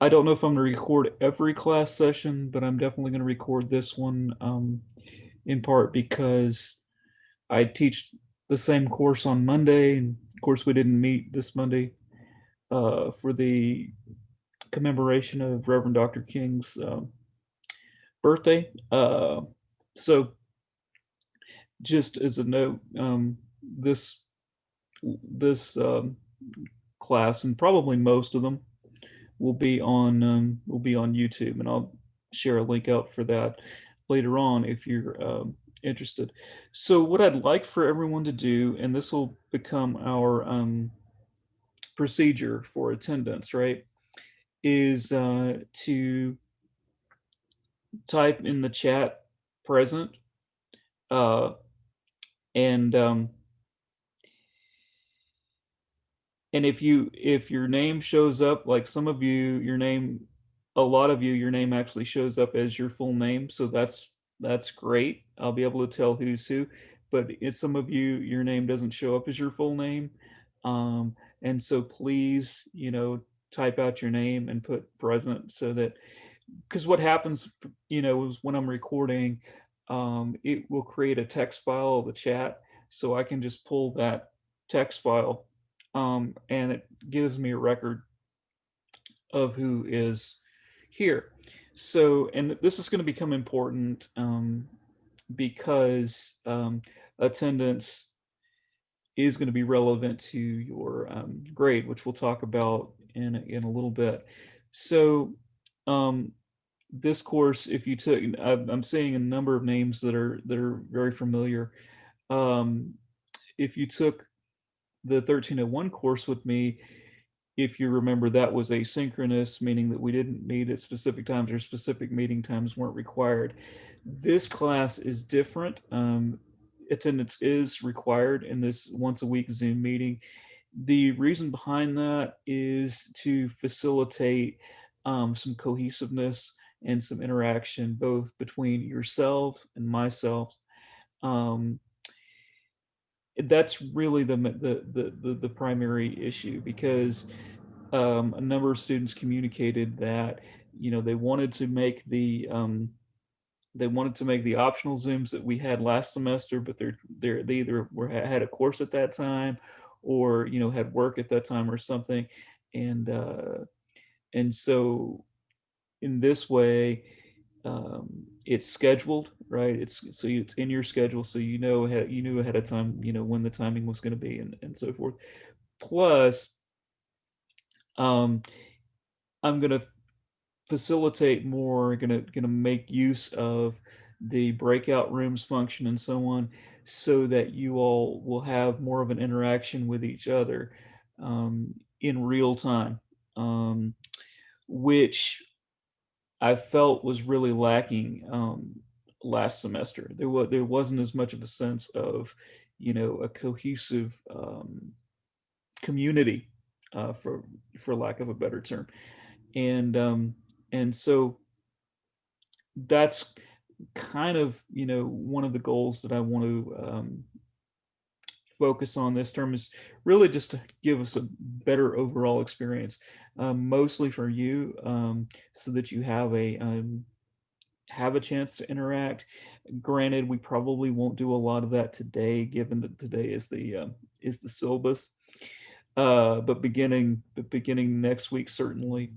I don't know if I'm going to record every class session, but I'm definitely going to record this one, in part because I teach the same course on Monday, and of course we didn't meet this Monday for the commemoration of Reverend Dr. King's birthday. So just as a note, this this class, and probably most of them, will be on YouTube, and I'll share a link out for that later on if you're interested. So what I'd like for everyone to do, and this will become our procedure for attendance, right, is to type in the chat present, uh, and if your name shows up, like some of you, your name, a lot of you, your name actually shows up as your full name, so that's great. I'll be able to tell who's who. But if some of you, your name doesn't show up as your full name, um, and so please, type out your name and put present, so that, because what happens, is when I'm recording, it will create a text file of the chat, so I can just pull that text file, and it gives me a record of who is here. So, and this is going to become important, because attendance is going to be relevant to your grade, which we'll talk about in a little bit. So, um, this course, if you took, I'm saying a number of names that are very familiar. Um, if you took the 1301 course with me, if you remember, that was asynchronous, meaning that we didn't meet at specific times, or specific meeting times weren't required. This class is different. Attendance is required in this once a week Zoom meeting. The reason behind that is to facilitate some cohesiveness and some interaction, both between yourself and myself. Um, that's really the primary issue, because a number of students communicated that they wanted to make the optional Zooms that we had last semester, but they either had a course at that time, or had work at that time or something, and so in this way, it's scheduled, right? It's in your schedule, so you knew ahead of time, when the timing was going to be, and so forth. Plus, um, I'm going to facilitate more, going to make use of the breakout rooms function and so on, so that you all will have more of an interaction with each other, in real time, which I felt was really lacking last semester. There wasn't as much of a sense of, a cohesive community, for lack of a better term, and so that's kind of, one of the goals that I want to focus on this term, is really just to give us a better overall experience, mostly for you, so that you have a chance to interact. Granted, we probably won't do a lot of that today, given that today is the syllabus. But beginning next week, certainly.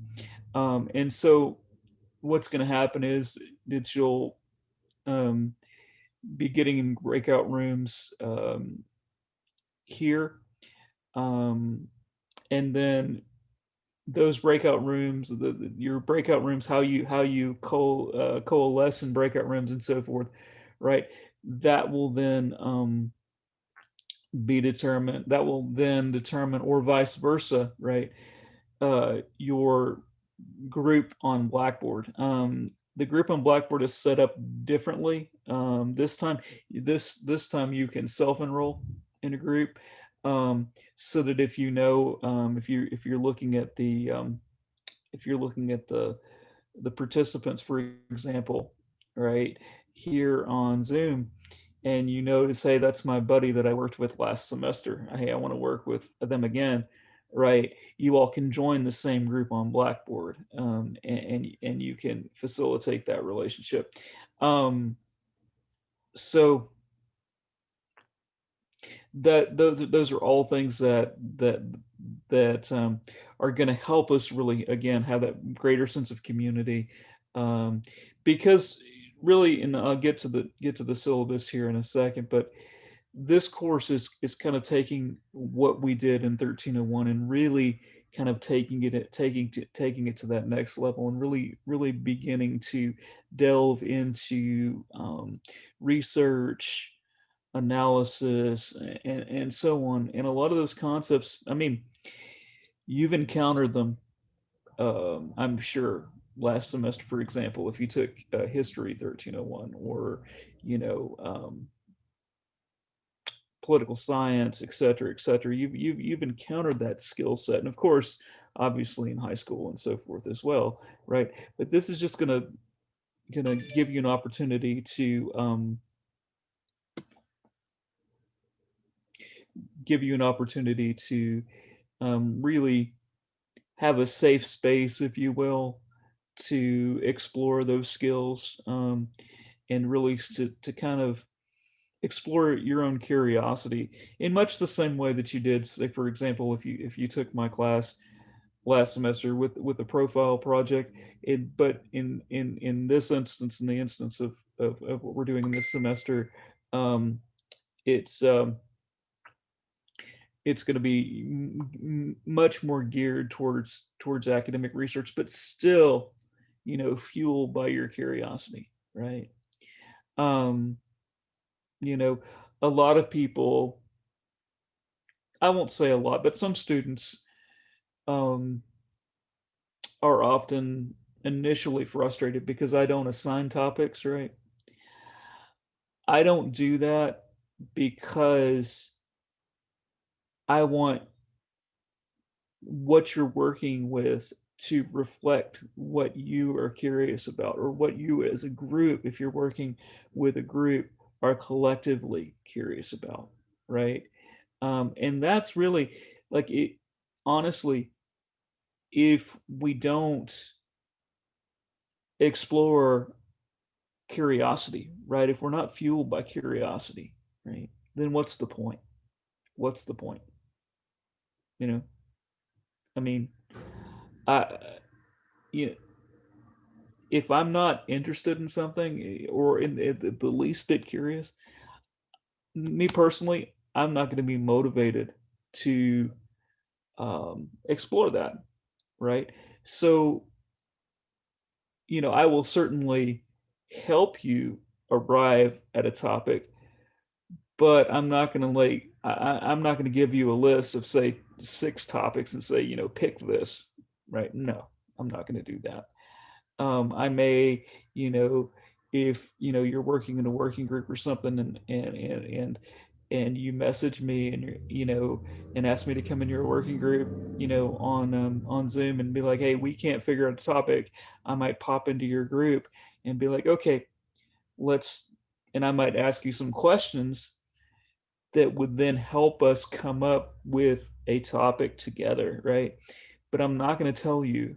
And so, what's going to happen is that you'll um, be getting in breakout rooms here, um, and then those breakout rooms, your breakout rooms, how you coalesce in breakout rooms and so forth, right? That will then be determined. That will then determine, or vice versa, right? Your group on Blackboard. The group on Blackboard is set up differently. This time you can self-enroll in a group, so that if you're looking at the participants, for example, right, here on Zoom, and you notice, hey, that's my buddy that I worked with last semester. Hey, I want to work with them again. right? You all can join the same group on Blackboard, and you can facilitate that relationship. Um, so that those are all things that are going to help us really again have that greater sense of community, um, because really, and I'll get to the syllabus here in a second, but this course is kind of taking what we did in 1301 and really kind of taking it to that next level and really beginning to delve into research, analysis, and so on. And a lot of those concepts, I mean, you've encountered them, I'm sure, last semester, for example, if you took history 1301 or, you know, political science, et cetera, et cetera. You've encountered that skill set. And of course, obviously in high school and so forth as well, right? But this is just gonna give you an opportunity to give you an opportunity to really have a safe space, if you will, to explore those skills, and really to kind of explore your own curiosity in much the same way that you did, say, for example, if you took my class last semester with the profile project. But in this instance, in the instance of what we're doing in this semester, um, it's um, it's going to be much more geared towards academic research, but still, fueled by your curiosity, right? Um, you know, a lot of people, I won't say a lot, but some students um, are often initially frustrated because I don't assign topics, right? I don't do that because I want what you're working with to reflect what you are curious about, or what you as a group, if you're working with a group, are collectively curious about, right? And that's really like it, honestly, if we don't explore curiosity, right? If we're not fueled by curiosity, right? Then what's the point? What's the point? You know, I mean, I, you know, if I'm not interested in something, or in the least bit curious, me personally, I'm not going to be motivated to explore that, right? So, I will certainly help you arrive at a topic, but I'm not going to I'm not going to give you a list of, say, 6 topics and say, pick this, right? No, I'm not going to do that. I may, you know, if you're working in a working group or something, and you message me, and and ask me to come in your working group, on Zoom, and be like, hey, we can't figure out a topic. I might pop into your group and be like, okay, let's, and I might ask you some questions that would then help us come up with a topic together, right? But I'm not going to tell you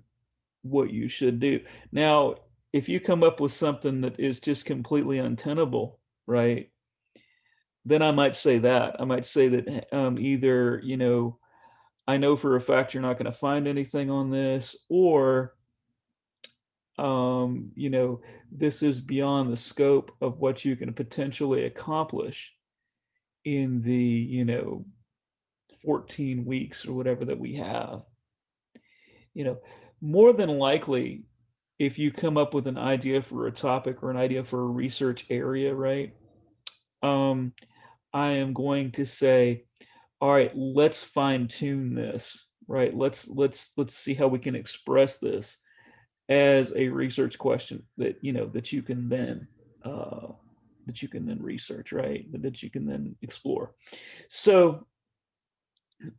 what you should do. Now, if you come up with something that is just completely untenable, right? Then I might say that. I might say that, either, I know for a fact you're not going to find anything on this, or, um, you know, this is beyond the scope of what you can potentially accomplish in the, 14 weeks or whatever that we have. You know, more than likely, if you come up with an idea for a topic or an idea for a research area, right? Um, I am going to say, all right, let's fine tune this, right? Let's see how we can express this as a research question that that you can then research, right? That you can then explore. So,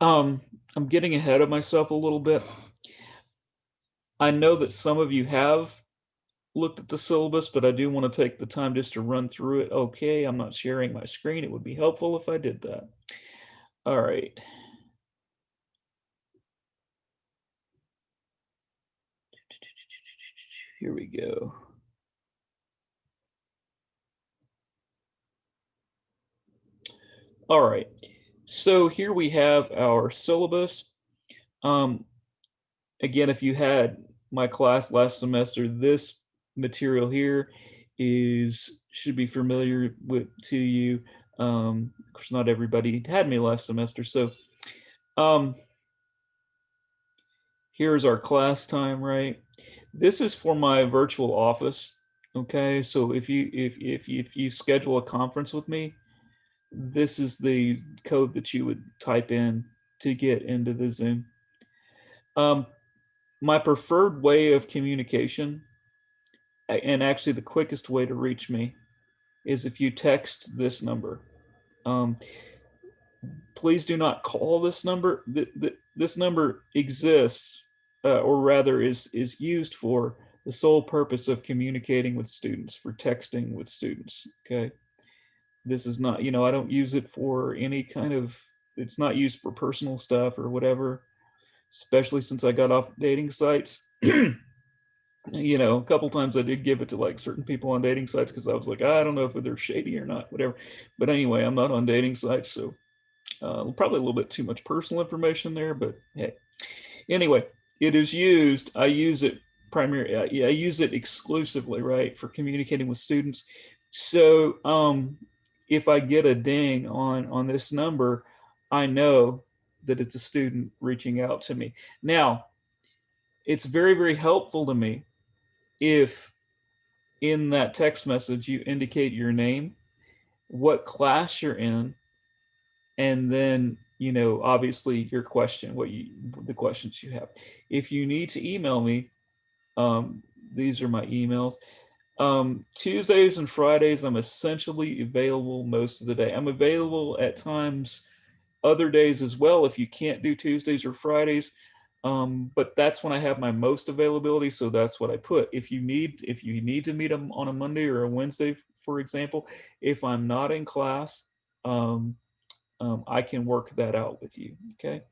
I'm getting ahead of myself a little bit. I know that some of you have looked at the syllabus, but I do want to take the time just to run through it. Okay, I'm not sharing my screen. It would be helpful if I did that. All right. Here we go. All right. So here we have our syllabus. Um, again, if you had my class last semester, this material here is should be familiar with to you. Of course, not everybody had me last semester, so um, here's our class time, right? This is for my virtual office. Okay, so if you schedule a conference with me, this is the code that you would type in to get into the Zoom. Um, my preferred way of communication, and actually the quickest way to reach me, is if you text this number. Um, please do not call this number. This number exists, or rather is used for the sole purpose of communicating with students, for texting with students. Okay, this is not, I don't use it for any kind of, it's not used for personal stuff or whatever, especially since I got off dating sites. A couple times I did give it to like certain people on dating sites because I was like, I don't know if they're shady or not, whatever. But anyway, I'm not on dating sites, so probably a little bit too much personal information there, but hey. Anyway, it is used. I use it primarily. I use it exclusively, right, for communicating with students. So if I get a ding on this number, I know that it's a student reaching out to me. Now, it's very, very helpful to me if in that text message you indicate your name, what class you're in, and then obviously your question, the questions you have. If you need to email me, um, these are my emails. Tuesdays and Fridays I'm essentially available most of the day. I'm available at times other days as well if you can't do Tuesdays or Fridays. But that's when I have my most availability, so that's what I put. If you need to meet them on a Monday or a Wednesday, for example, if I'm not in class, um, I can work that out with you. Okay,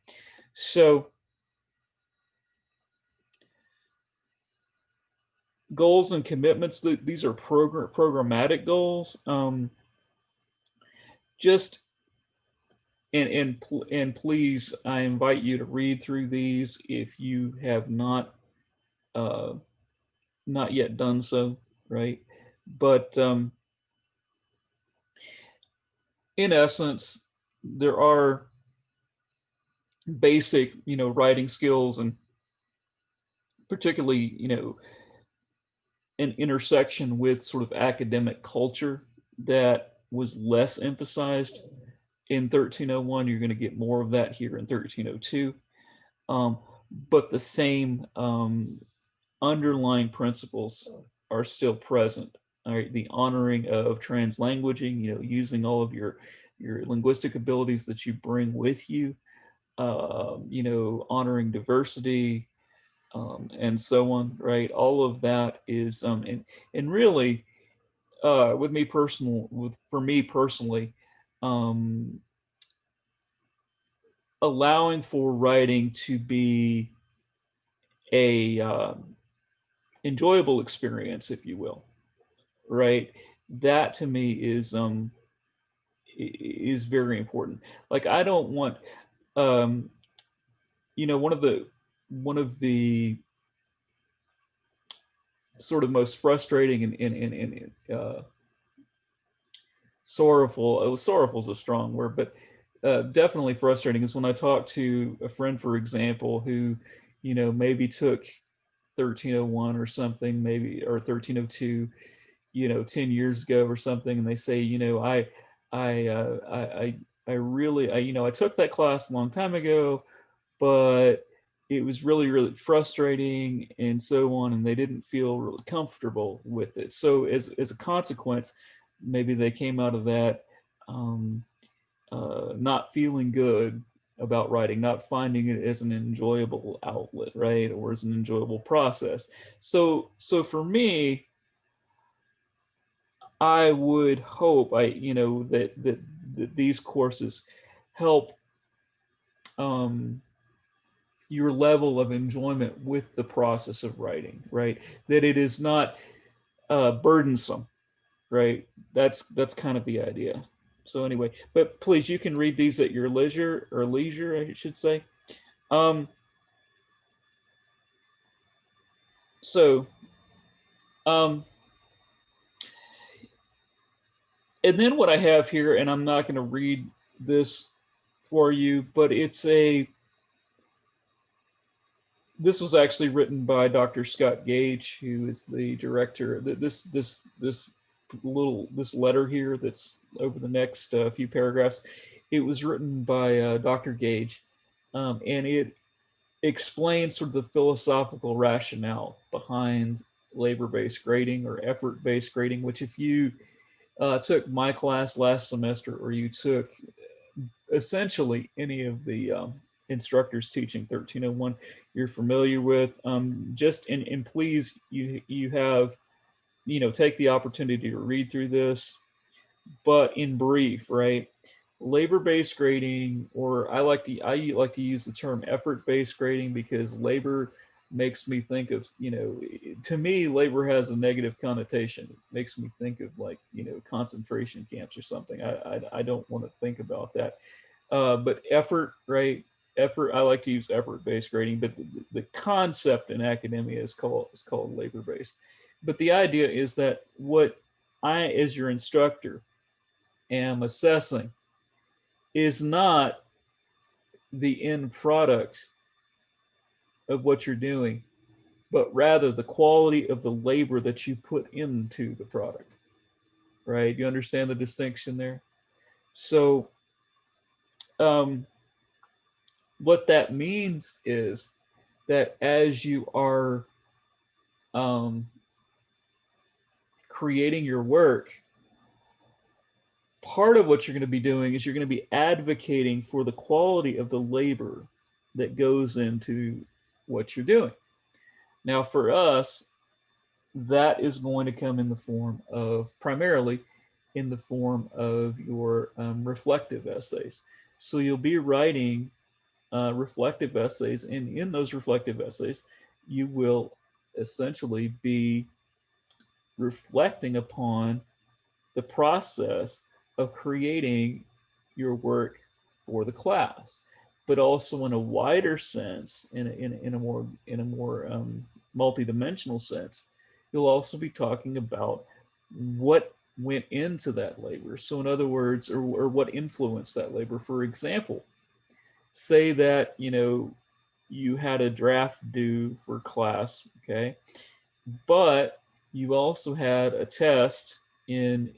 so goals and commitments. These are programmatic goals. Just and please, I invite you to read through these if you have uh, not yet done so, right? But in essence, there are basic, writing skills, and particularly, an intersection with sort of academic culture that was less emphasized in 1301. You're going to get more of that here in 1302. Um, but the same underlying principles are still present. All right, the honoring of translanguaging, using all of your linguistic abilities that you bring with you, honoring diversity, and so on. Right, all of that is, and really, for me personally, um, allowing for writing to be a enjoyable experience, if you will, right? That to me is very important. Like I don't want, um, one of the sort of most frustrating and sorrowful. Sorrowful is a strong word, but definitely frustrating is when I talk to a friend, for example, who maybe took 1301 or something, maybe, or 1302, 10 years ago or something, and they say, I really, I took that class a long time ago, but it was really, really frustrating and so on, and they didn't feel really comfortable with it. So as a consequence, maybe they came out of that, um, not feeling good about writing, not finding it as an enjoyable outlet, right, or as an enjoyable process. So for me, I would hope that these courses help, um, your level of enjoyment with the process of writing, right? That it is not burdensome, right? That's kind of the idea. So anyway, but please, you can read these at your leisure, or leisure, I should say. Um, so, um, and then what I have here, and I'm not going to read this for you, but this was actually written by Dr. Scott Gage, who is the director. This letter here that's over the next few paragraphs, it was written by Dr. Gage, and it explains sort of the philosophical rationale behind labor-based grading or effort-based grading, which if you took my class last semester, or you took essentially any of the instructors teaching 1301, you're familiar with. Just and please, you have, take the opportunity to read through this. But in brief, right? Labor-based grading, or I like to use the term effort-based grading, because labor makes me think of, to me, labor has a negative connotation. It makes me think of, like, concentration camps or something. I don't want to think about that. But effort, right? Effort. I like to use effort-based grading, but the concept in academia is called labor-based. But the idea is that what I, as your instructor, am assessing is not the end product of what you're doing, but rather the quality of the labor that you put into the product, right? You understand the distinction there? So, um, what that means is that as you are um, creating your work, part of what you're going to be doing is you're going to be advocating for the quality of the labor that goes into what you're doing. Now, for us, that is going to come in the form of, primarily in the form of your reflective essays. So you'll be writing reflective essays, and in those reflective essays, you will essentially be reflecting upon the process of creating your work for the class, but also in a wider sense, in a more multidimensional sense, you'll also be talking about what went into that labor. So in other words, or what influenced that labor. For example, say that you had a draft due for class, okay, but you also had a test in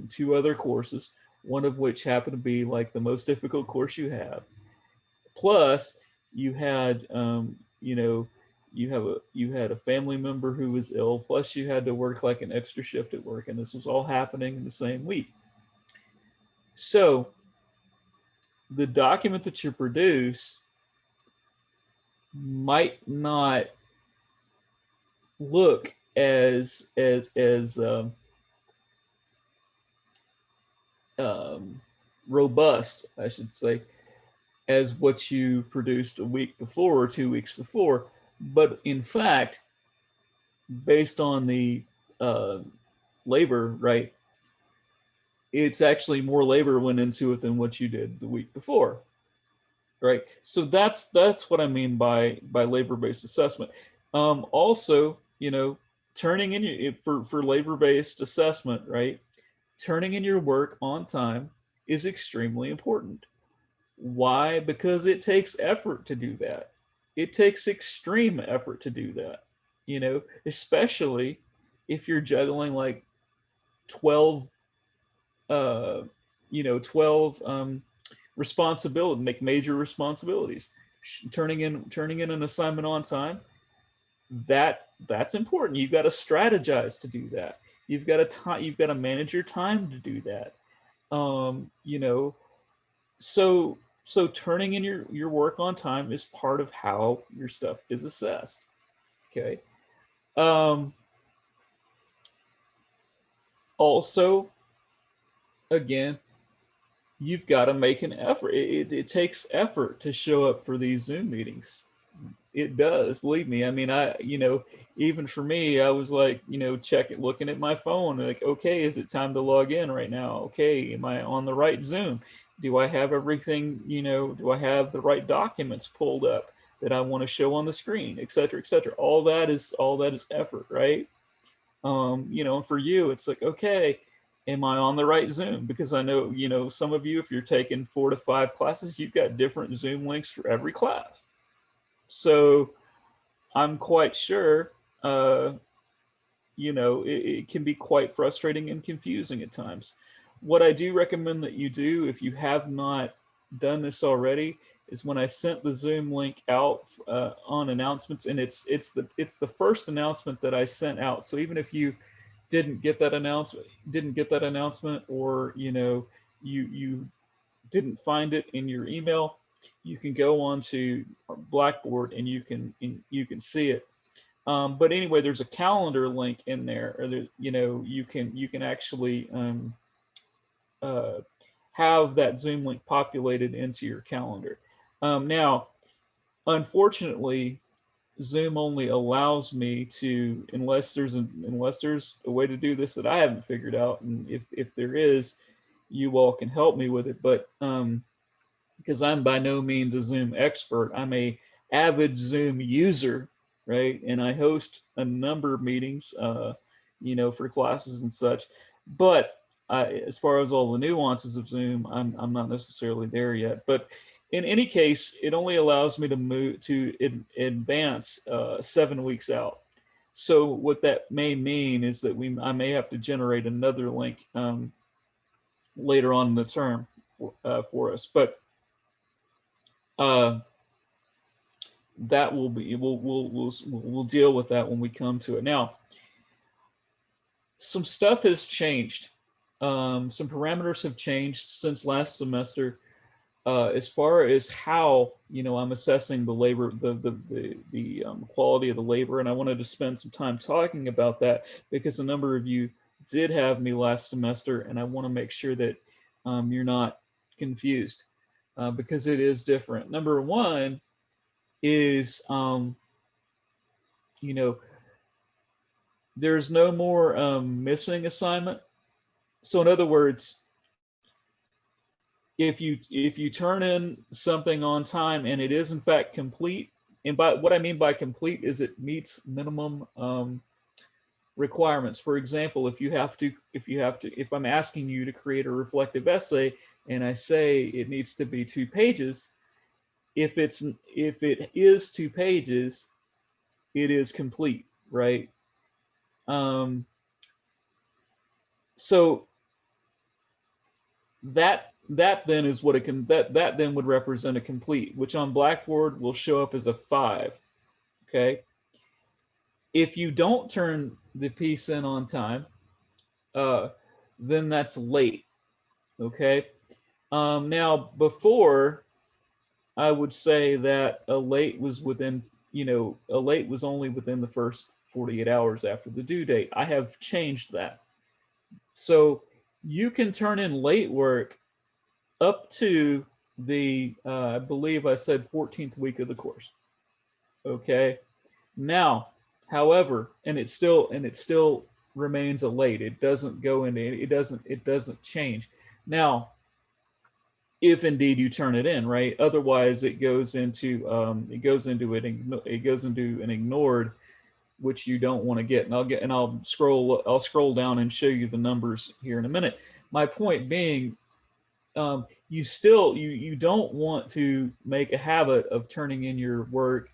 two other courses, one of which happened to be like the most difficult course you have. Plus, you had you had a family member who was ill. Plus, you had to work like an extra shift at work, and this was all happening in the same week. So, the document that you produce might not look as robust, I should say, as what you produced a week before or 2 weeks before. But in fact, based on the uh, labor, right, it's actually more labor went into it than what you did the week before, right? So that's what I mean by labor-based assessment. Also, turning in for labor-based assessment, right? Turning in your work on time is extremely important. Why? Because it takes effort to do that. It takes extreme effort to do that, especially if you're juggling like 12, 12 responsibility, make major responsibilities. Turning in an assignment on time, that's important. You've got to strategize to do that. You've got to manage your time to do that. Um, you know, so turning in your work on time is part of how your stuff is assessed. Okay. Um, Also, again, you've got to make an effort. It takes effort to show up for these Zoom meetings. It does, believe me. I mean, even for me, I was like, looking at my phone, like, okay, is it time to log in right now? Okay, am I on the right Zoom? Do I have everything, do I have the right documents pulled up that I want to show on the screen, et cetera, et cetera. All that is effort, right? For you, it's like, okay, am I on the right Zoom? Because I know, some of you, if you're taking 4 to 5 classes, you've got different Zoom links for every class. So I'm quite sure, it can be quite frustrating and confusing at times. What I do recommend that you do, if you have not done this already, is when I sent the Zoom link out on announcements, and it's the first announcement that I sent out. So even if you didn't get that announcement, or you didn't find it in your email, you can go on to Blackboard and you can see it. But anyway, there's a calendar link in there, or you can actually uh, have that Zoom link populated into your calendar. Now, unfortunately, Zoom only allows me to, unless there's a way to do this that I haven't figured out, and if there is, you all can help me with it. But because I'm by no means a Zoom expert. I'm a avid Zoom user, right? And I host a number of meetings, for classes and such. But as far as all the nuances of Zoom, I'm not necessarily there yet. But in any case, it only allows me to move to advance 7 weeks out. So what that may mean is that I may have to generate another link later on in the term for us. But uh, that will be we'll deal with that when we come to it. Now, some stuff has changed. Some parameters have changed since last semester, as far as how I'm assessing the labor, the quality of the labor, and I wanted to spend some time talking about that because a number of you did have me last semester, and I want to make sure that you're not confused, because it is different. Number one is you know there's no more missing assignment. So in other words, if you turn in something on time and it is in fact complete, and by what I mean by complete is it meets minimum requirements. For example, if I'm asking you to create a reflective essay and I say it needs to be 2 pages, if it is 2 pages, it is complete, right? Um, so that then is what it can that then would represent a complete, which on Blackboard will show up as a 5. Okay. If you don't turn the piece in on time, uh, then that's late. Okay. Now, before, I would say that a late was only within the first 48 hours after the due date. I have changed that. So you can turn in late work up to I believe I said 14th week of the course. Okay. Now, however, and it still remains a late. It doesn't go into it doesn't change. Now, if indeed you turn it in, right? Otherwise, it goes into an ignored, which you don't want to get. And I'll scroll down and show you the numbers here in a minute. My point being, you don't want to make a habit of turning in your work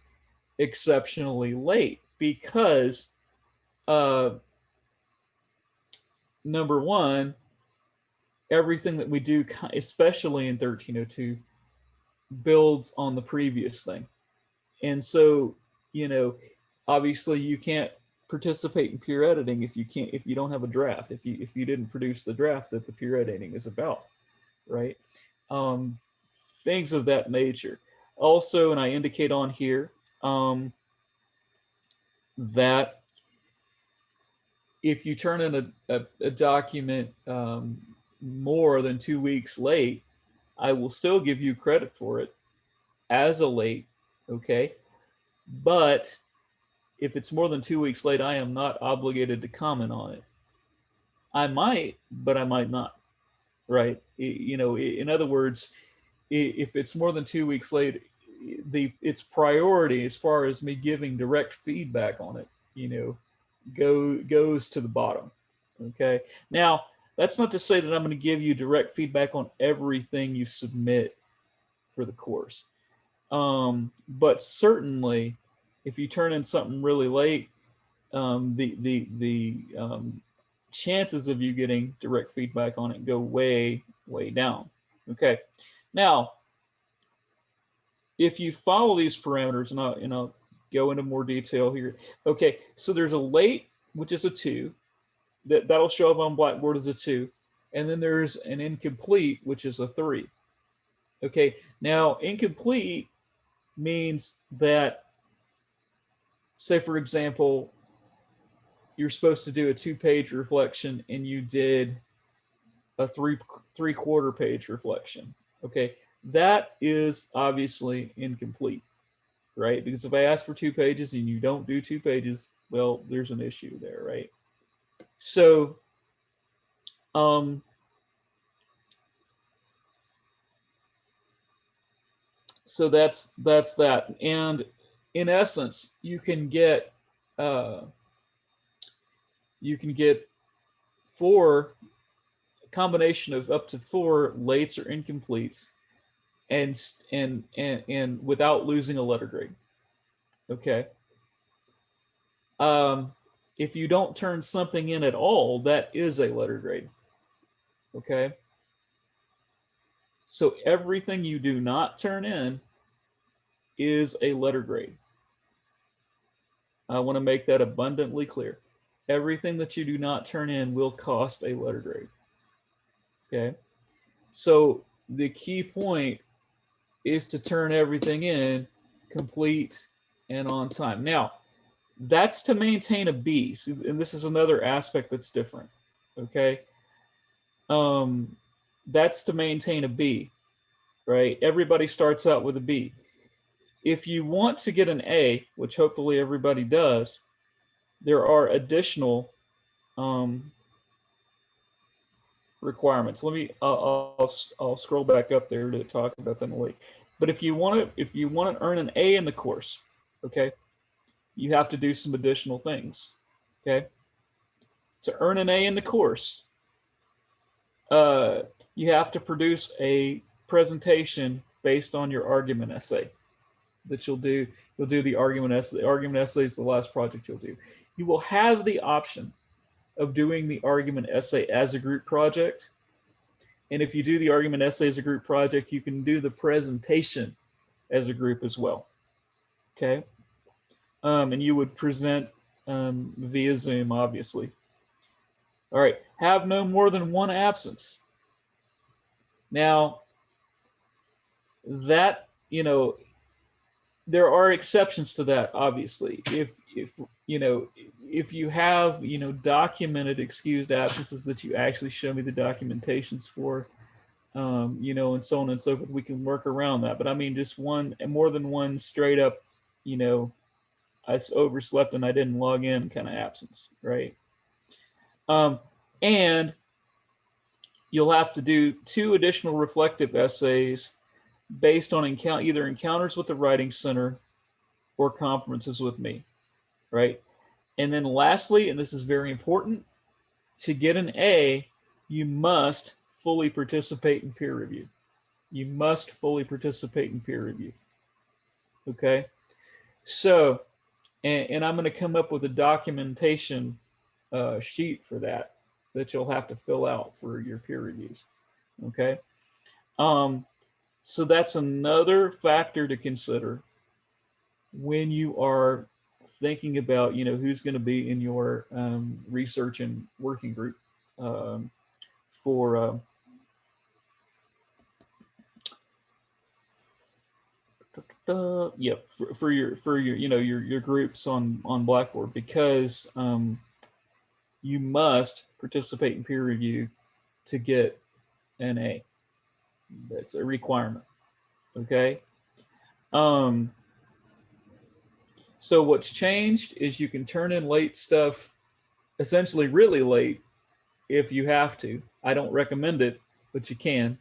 exceptionally late, because uh, number one, everything that we do, especially in 1302, builds on the previous thing. And so, you know, obviously you can't participate in peer editing if you don't have a draft, if you didn't produce the draft that the peer editing is about, right? Um, Things of that nature. Also, and I indicate on here that if you turn in a document more than 2 weeks late, I will still give you credit for it as a late, okay? But if it's more than 2 weeks late, I am not obligated to comment on it. I might, but I might not, right? In other words, if it's more than 2 weeks late, its priority as far as me giving direct feedback on it, goes to the bottom. Okay. Now, that's not to say that I'm going to give you direct feedback on everything you submit for the course. But certainly, if you turn in something really late, the chances of you getting direct feedback on it go way, way down. Okay. Now, if you follow these parameters, and I'll go into more detail here. Okay, so there's a late, which is a 2. That'll show up on Blackboard as a 2. And then there's an incomplete, which is a 3. Okay, now incomplete means that, say, for example, you're supposed to do a 2-page reflection and you did a three-quarter page reflection. Okay, that is obviously incomplete, right? Because if I ask for 2 pages and you don't do 2 pages, well, there's an issue there, right? So, so that's that. And in essence, you can get 4 combination of up to 4 lates or incompletes, and without losing a letter grade. Okay. If you don't turn something in at all, that is a letter grade. Okay. So everything you do not turn in is a letter grade. I want to make that abundantly clear. Everything that you do not turn in will cost a letter grade. Okay. So the key point is to turn everything in complete and on time. Now, that's to maintain a B. And this is another aspect that's different. Okay. That's to maintain a B, right? Everybody starts out with a B. If you want to get an A, which hopefully everybody does, there are additional requirements. I'll scroll back up there to talk about them later. But if you want to earn an A in the course, okay, you have to do some additional things. Okay, to earn an A in the course, you have to produce a presentation based on your argument essay that you'll do. You'll do the argument essay. The argument essay is the last project you'll do. You will have the option of doing the argument essay as a group project. And if you do the argument essay as a group project, you can do the presentation as a group as well. Okay. And you would present via Zoom, obviously. All right. Have no more than 1 absence. Now, that, there are exceptions to that, obviously. If you have, documented excused absences that you actually show me the documentations for, and so on and so forth, we can work around that. But I mean, just more than one straight up, I overslept and I didn't log in kind of absence, right? And you'll have to do 2 additional reflective essays based on either encounters with the Writing Center or conferences with me, right? And then lastly, and this is very important, to get an A, you must fully participate in peer review. You must fully participate in peer review. Okay? So, and I'm going to come up with a documentation sheet for that you'll have to fill out for your peer reviews. Okay? So that's another factor to consider when you are thinking about, who's going to be in your research and working group for for your groups on Blackboard, because you must participate in peer review to get an A. That's a requirement. Okay. Um, so what's changed is you can turn in late stuff, essentially really late, if you have to. I don't recommend it, but you can.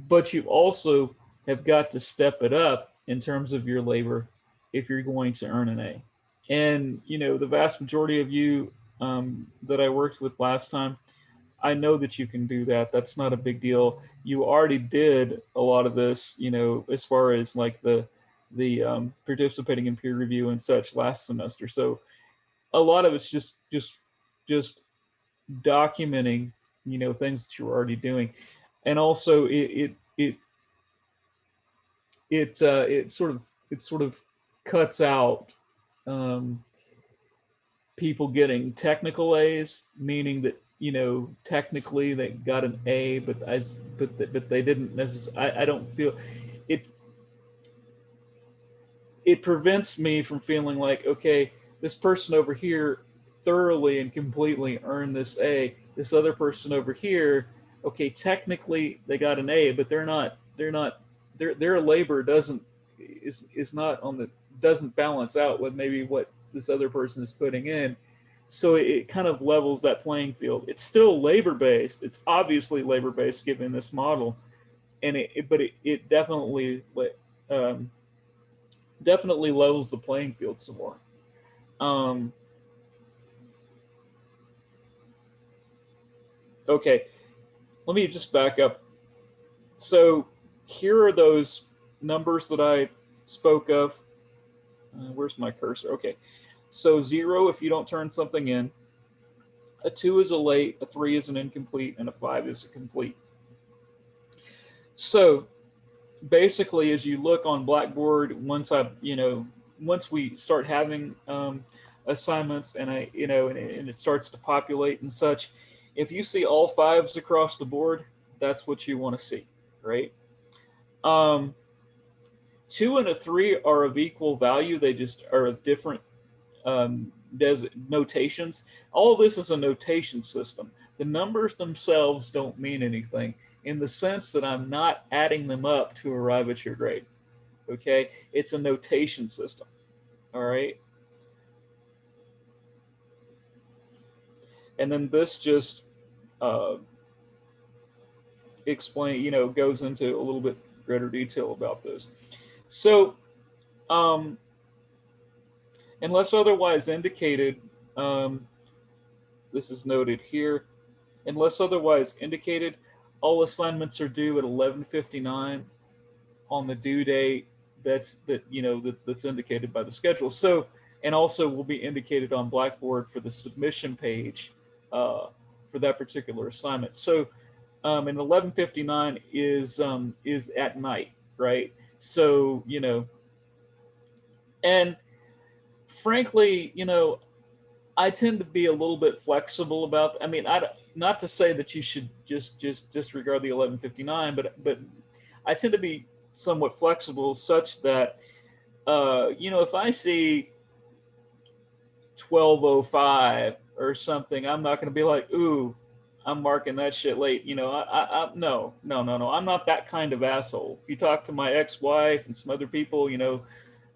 But you also have got to step it up in terms of your labor if you're going to earn an A. And the vast majority of you that I worked with last time, I know that you can do that. That's not a big deal. You already did a lot of this, as far as like the participating in peer review and such last semester. So a lot of it's just documenting, things that you're already doing, and also it sort of cuts out um, people getting technical A's, meaning that technically they got an A, but they didn't necessarily. I don't feel it. It prevents me from feeling like, okay, this person over here thoroughly and completely earned this A. This other person over here, okay, technically they got an A, but their labor is not on the doesn't balance out with maybe what this other person is putting in. So it kind of levels that playing field. It's still labor based. It's obviously labor based given this model, and it um, definitely levels the playing field some more. Um, okay, let me just back up. So here are those numbers that I spoke of. Where's my cursor? Okay, so 0 if you don't turn something in, a 2 is a late, a 3 is an incomplete, and a 5 is a complete. So basically, as you look on Blackboard, once we start having assignments and it starts to populate and such, if you see all 5s across the board, that's what you want to see, right? Um, 2 and a 3 are of equal value. They just are of different notations. All of this is a notation system. The numbers themselves don't mean anything in the sense that I'm not adding them up to arrive at your grade. Okay, it's a notation system. All right, and then this just uh, goes into a little bit greater detail about this. So, um, unless otherwise indicated, um, this is noted here. Unless otherwise indicated, all assignments are due at 11:59 on the due date that's indicated by the schedule. So, and also will be indicated on Blackboard for the submission page uh, for that particular assignment. So, and 11:59 is at night, right? So, and frankly, I tend to be a little bit flexible about. I mean, not to say that you should just disregard the 11:59, but I tend to be somewhat flexible, such that if I see 12:05 or something, I'm not going to be like, ooh, I'm marking that shit late. No. I'm not that kind of asshole. If you talk to my ex-wife and some other people,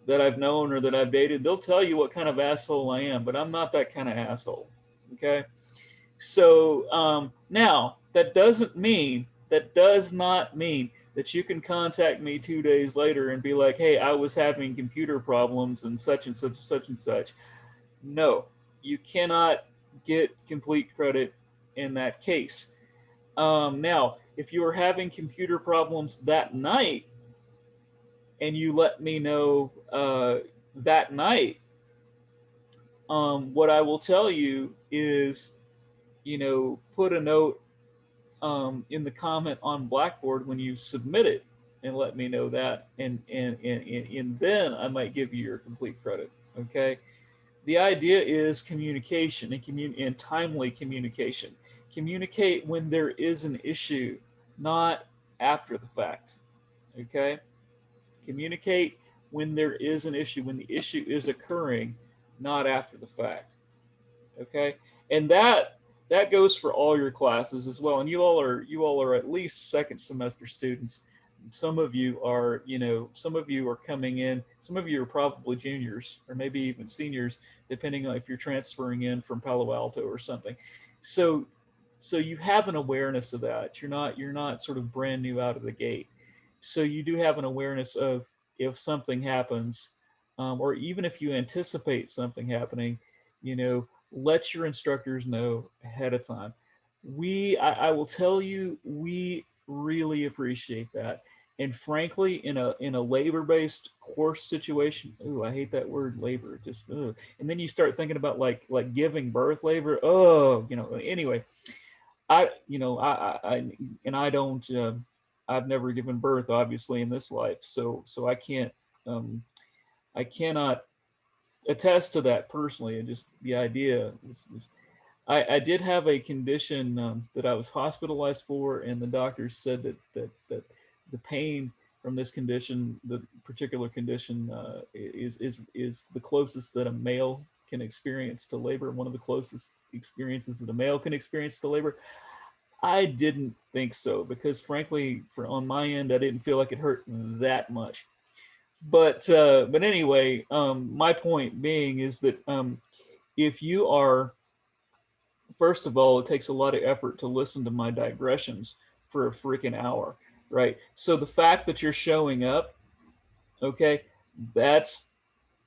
that I've known or that I've dated, they'll tell you what kind of asshole I am, but I'm not that kind of asshole. Okay. So now that does not mean that you can contact me 2 days later and be like, hey, I was having computer problems and such and such and such and such. No, you cannot get complete credit in that case. Now, if you are having computer problems that night and you let me know that night, what I will tell you is, put a note in the comment on Blackboard when you submit it and let me know that. And then I might give you your complete credit. Okay. The idea is communication and timely communication. Communicate when there is an issue, not after the fact. Okay. Communicate when there is an issue, when the issue is occurring, not after the fact. Okay. And that that goes for all your classes as well. And you all are at least second semester students. Some of you are, some of you are coming in. Some of you are probably juniors or maybe even seniors, depending on if you're transferring in from Palo Alto or something. So, so you have an awareness of that. You're not sort of brand new out of the gate. So you do have an awareness of if something happens, or even if you anticipate something happening, let your instructors know ahead of time. I will tell you, we really appreciate that. And frankly, in a labor-based course situation, ooh, I hate that word labor. Just ugh. And then you start thinking about like giving birth labor. Oh, anyway, and I don't. I've never given birth, obviously, in this life, so I can't. I cannot attest to that personally. And just the idea is I did have a condition that I was hospitalized for, and the doctors said that the pain from this condition, the particular condition, is the closest that a male can experience to labor. One of the closest experiences that a male can experience to labor. I didn't think so because, frankly, for on my end, I didn't feel like it hurt that much. But anyway, my point being is that if you are, first of all, it takes a lot of effort to listen to my digressions for a freaking hour, right? So the fact that you're showing up, okay, that's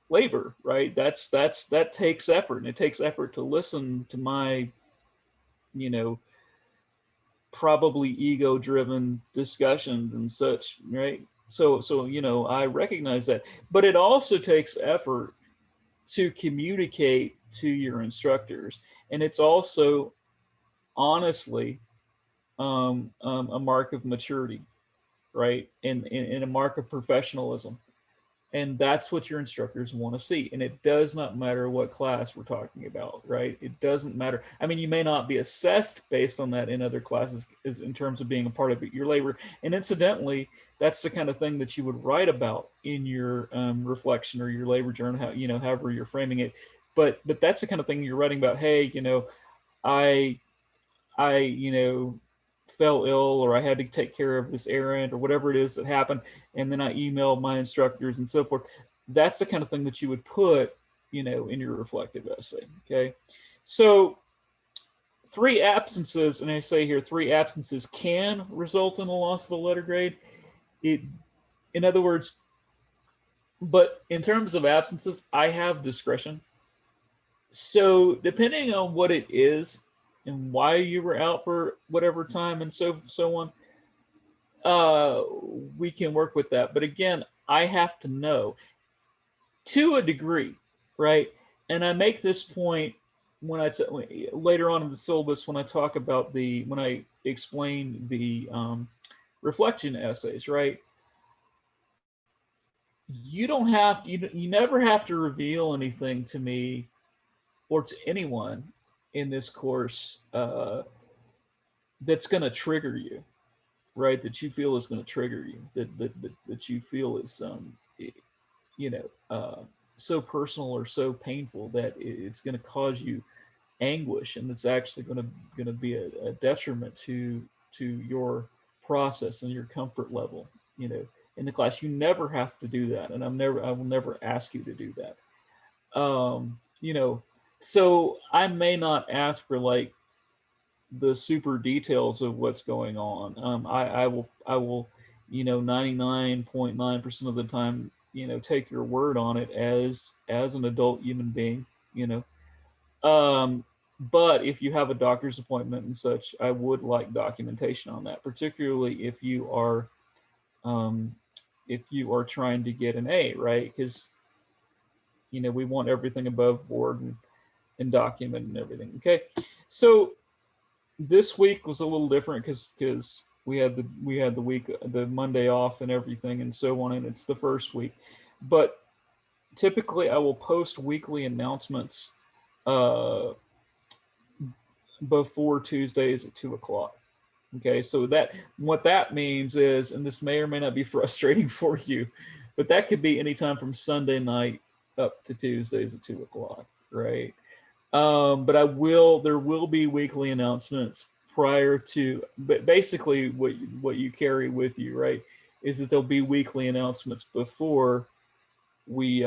labor, right? That takes effort, and it takes effort to listen to my, you know, probably ego-driven discussions and such, right? So I recognize that, but it also takes effort to communicate to your instructors, and it's also honestly a mark of maturity, right? And a mark of professionalism. And that's what your instructors want to see. And it does not matter what class we're talking about, right? It doesn't matter. I mean, you may not be assessed based on that in other classes in terms of being a part of your labor. And incidentally, that's the kind of thing that you would write about in your reflection or your labor journal, however you're framing it. But that's the kind of thing you're writing about. Hey, I I fell ill, or I had to take care of this errand or whatever it is that happened, and then I emailed my instructors and so forth. That's the kind of thing that you would put, in your reflective essay. Okay, so three absences, and I say here three absences can result in the loss of a letter grade. It, in other words, but in terms of absences, I have discretion. So depending on what it is and why you were out for whatever time and so on, uh, we can work with that. But again, I have to know to a degree, right? And I make this point when later on in the syllabus when I talk about when I explain the reflection essays, right? You don't have to, you never have to reveal anything to me or to anyone in this course that's going to trigger you, right? That you feel is going to trigger you, that you feel is you know so personal or so painful that it's going to cause you anguish, and it's actually going to be a detriment to your process and your comfort level, in the class. You never have to do that, and I will never ask you to do that. um you know so I may not ask for like the super details of what's going on. I will 99.9% of the time, take your word on it as an adult human being. you know um but if you have a doctor's appointment and such, I would like documentation on that, particularly um if you are trying to get an A, right? Because we want everything above board and document and everything. Okay, so this week was a little different because we had the Monday off and everything and so on, and it's the first week. But typically, I will post weekly announcements uh, before Tuesdays at 2 o'clock. Okay, so what that means is, and this may or may not be frustrating for you, but that could be anytime from Sunday night up to Tuesdays at 2 o'clock, right? But there will be weekly announcements prior to, but basically what you carry with you, right, is that there'll be weekly announcements before we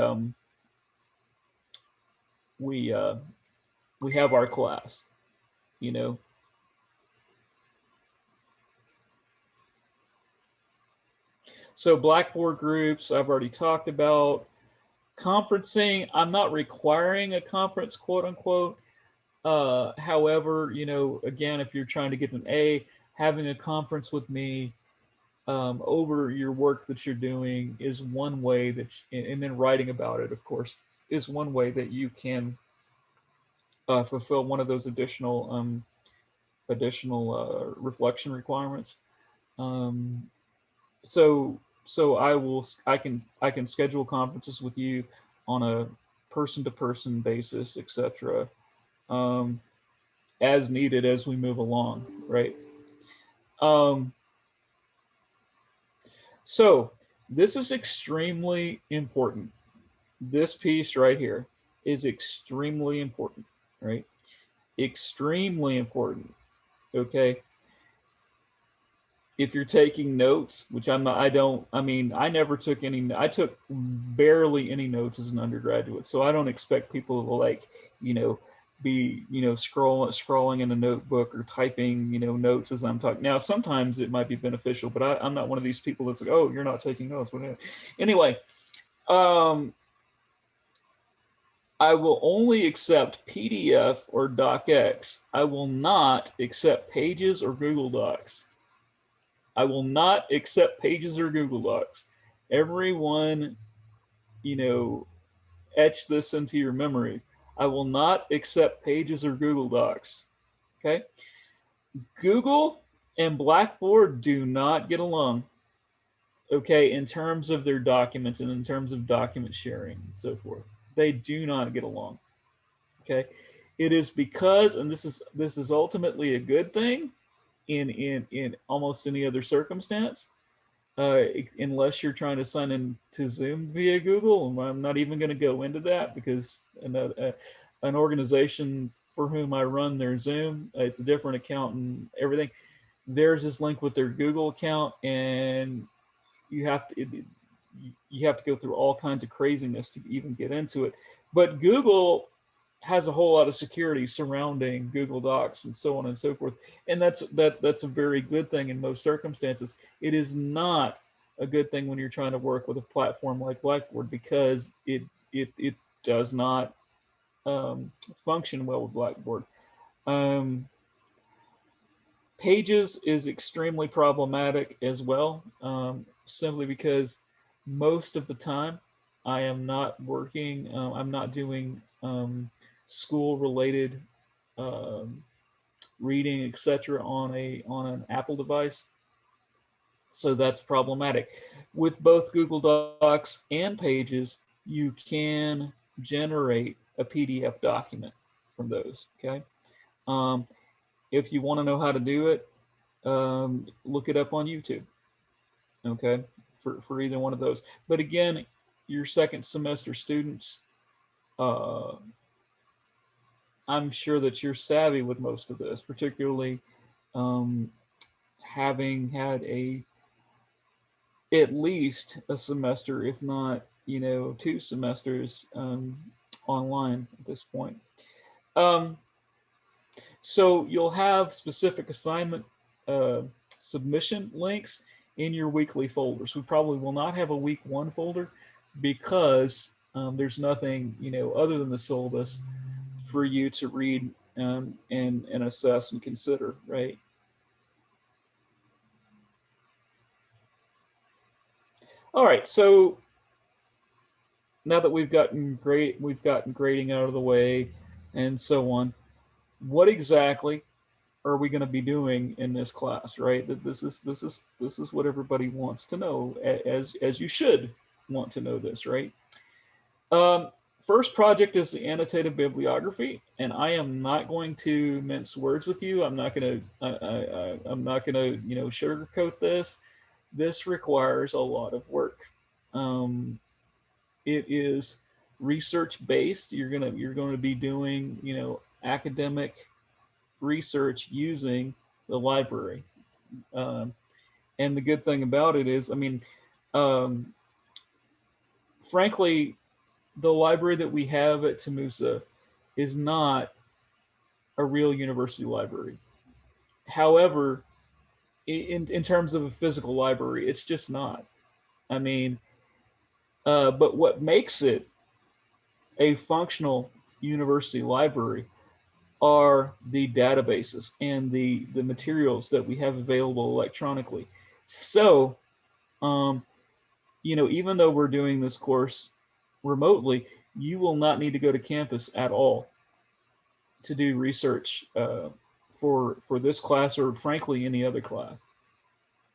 we uh, we have our class, you know. So Blackboard groups, I've already talked about. Conferencing, I'm not requiring a conference, quote unquote. However, again, if you're trying to get an A, having a conference with me over your work that you're doing is one way that, and then writing about it, of course, is one way that you can fulfill one of those additional reflection requirements. Um, so I can schedule conferences with you on a person to person basis, etc. Um, as needed as we move along, right? Um, so this is extremely important. This piece right here is extremely important, right? Extremely important. Okay. If you're taking notes, which I'm not, I don't, I mean, I never took any, I took barely any notes as an undergraduate. So I don't expect people to like, you know, be, scrolling in a notebook or typing, notes as I'm talking. Now, sometimes it might be beneficial, but I'm not one of these people that's like, oh, you're not taking notes. Anyway, um, I will only accept PDF or DocX. I will not accept Pages or Google Docs. I will not accept Pages or Google Docs. Everyone, you know, etch this into your memories. I will not accept Pages or Google Docs. Okay? Google and Blackboard do not get along. Okay, in terms of their documents and in terms of document sharing and so forth. They do not get along. Okay? It is because, and this is ultimately a good thing in almost any other circumstance, unless you're trying to sign in to Zoom via Google. And I'm not even going to go into that because an organization for whom I run their Zoom, it's a different account and everything. Theirs is linked with their Google account, and you have to you have to go through all kinds of craziness to even get into it. But Google has a whole lot of security surrounding Google Docs and so on and so forth, and that's a very good thing in most circumstances. It is not a good thing when you're trying to work with a platform like Blackboard because it does not function well with Blackboard. Um, Pages is extremely problematic as well, simply because most of the time I am not working, I'm not doing school related um, reading, etc., on an Apple device. So that's problematic. With both Google Docs and Pages, you can generate a PDF document from those. Okay. Um, if you want to know how to do it, look it up on YouTube. Okay, for either one of those. But again, your second semester students, uh, I'm sure that you're savvy with most of this, particularly um, having had at least a semester, if not two semesters online at this point. Um, So you'll have specific assignment uh, submission links in your weekly folders. We probably will not have a week one folder because there's nothing, other than the syllabus for you to read and assess and consider, right? All right, so now that we've gotten grading out of the way and so on, what exactly are we going to be doing in this class, right? That this is what everybody wants to know, as you should want to know this, right? Um, First project is the annotated bibliography, and I am not going to mince words with you. I'm not going to I'm not going to sugarcoat this. This requires a lot of work. Um, it is research based. You're going to be doing, academic research using the library. Um, and the good thing about it is, I mean, um, frankly, the library that we have at Tamusa is not a real university library. However, in terms of a physical library, it's just not. I mean, but what makes it a functional university library are the databases and the materials that we have available electronically. So, um, even though we're doing this course remotely, you will not need to go to campus at all to do research for this class or frankly any other class.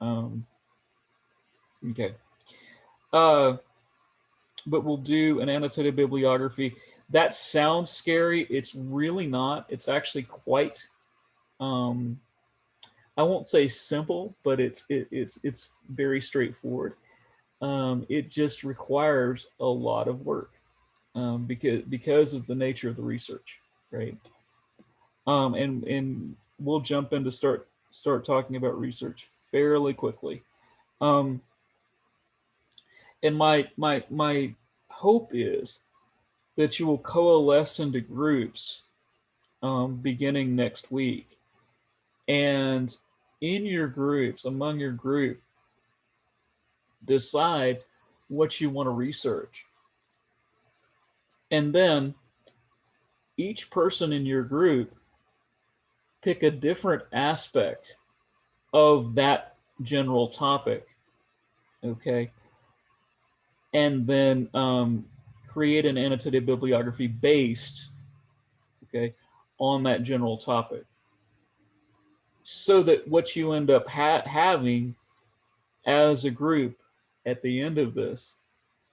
Um, okay. Uh, but we'll do an annotated bibliography. That sounds scary. It's really not. It's actually quite, um, I won't say simple, but it's very straightforward. It just requires a lot of work because of the nature of the research, right? And we'll jump in to start talking about research fairly quickly. Um, and my hope is that you will coalesce into groups beginning next week, and in your groups, among your group, decide what you want to research, and then each person in your group pick a different aspect of that general topic, okay, and then create an annotated bibliography based, okay, on that general topic, so that what you end up having as a group at the end of this,